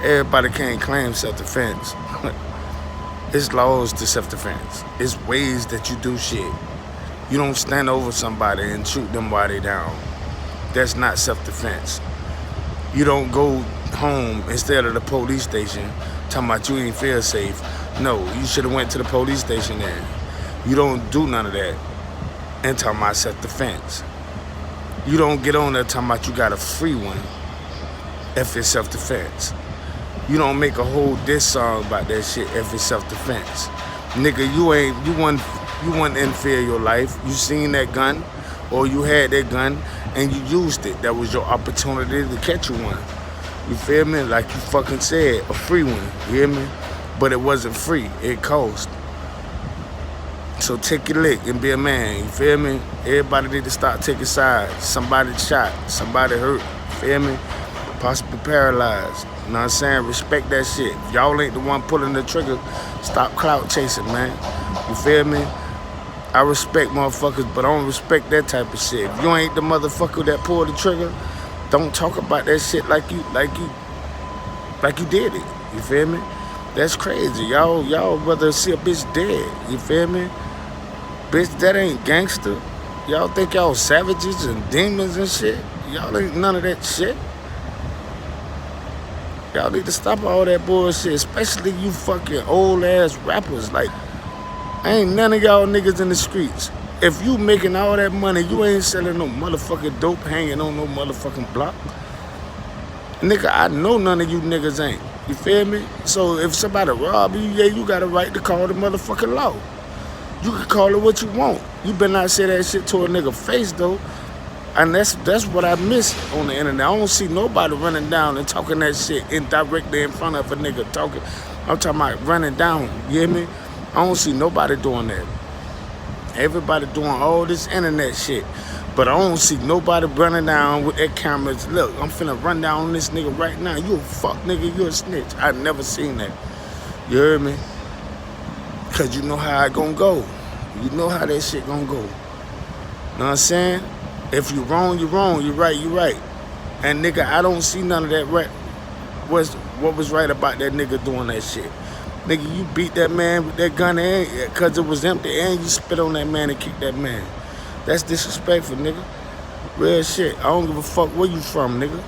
Everybody can't claim self-defense. It's laws to self-defense. It's ways that you do shit. You don't stand over somebody and shoot them while they down. That's not self-defense. You don't go home instead of the police station talking about you ain't feel safe. No, you should have went to the police station then. You don't do none of that and talking about self-defense. You don't get on there talking about you got a free one if it's self-defense. You don't make a whole diss song about that shit if it's self-defense. Nigga, you wasn't in fear of your life. You seen that gun, or you had that gun, and you used it. That was your opportunity to catch you one. You feel me? Like you fucking said, a free one. You hear me? But it wasn't free. It cost. So take your lick and be a man. You feel me? Everybody need to start taking sides. Somebody shot. Somebody hurt. You feel me? Possibly paralyzed. You know what I'm saying? Respect that shit. If y'all ain't the one pulling the trigger, stop clout chasing, man. You feel me? I respect motherfuckers, but I don't respect that type of shit. If you ain't the motherfucker that pulled the trigger, don't talk about that shit like you did it. You feel me? That's crazy. Y'all rather see a bitch dead. You feel me? Bitch, that ain't gangster. Y'all think y'all savages and demons and shit? Y'all ain't none of that shit. Y'all need to stop all that bullshit, especially you fucking old ass rappers. Like, ain't none of y'all niggas in the streets. If you making all that money, you ain't selling no motherfucking dope hanging on no motherfucking block. Nigga, I know none of you niggas ain't. You feel me? So if somebody rob you, yeah, you got a right to call the motherfucking law. You can call it what you want. You better not say that shit to a nigga face though. And that's what I miss on the internet. I don't see nobody running down and talking that shit directly in front of a nigga talking. I'm talking about running down, you hear me? I don't see nobody doing that. Everybody doing all this internet shit. But I don't see nobody running down with their cameras. Look, I'm finna run down on this nigga right now. You a fuck nigga, you a snitch. I never seen that. You heard me? Cause you know how it gonna go. You know how that shit gonna go. Know what I'm saying? If you wrong, you wrong. You right, you right. And nigga, I don't see none of that right. What was right about that nigga doing that shit? Nigga, you beat that man with that gun cause it was empty, and you spit on that man and kicked that man. That's disrespectful, nigga. Real shit. I don't give a fuck where you from, nigga.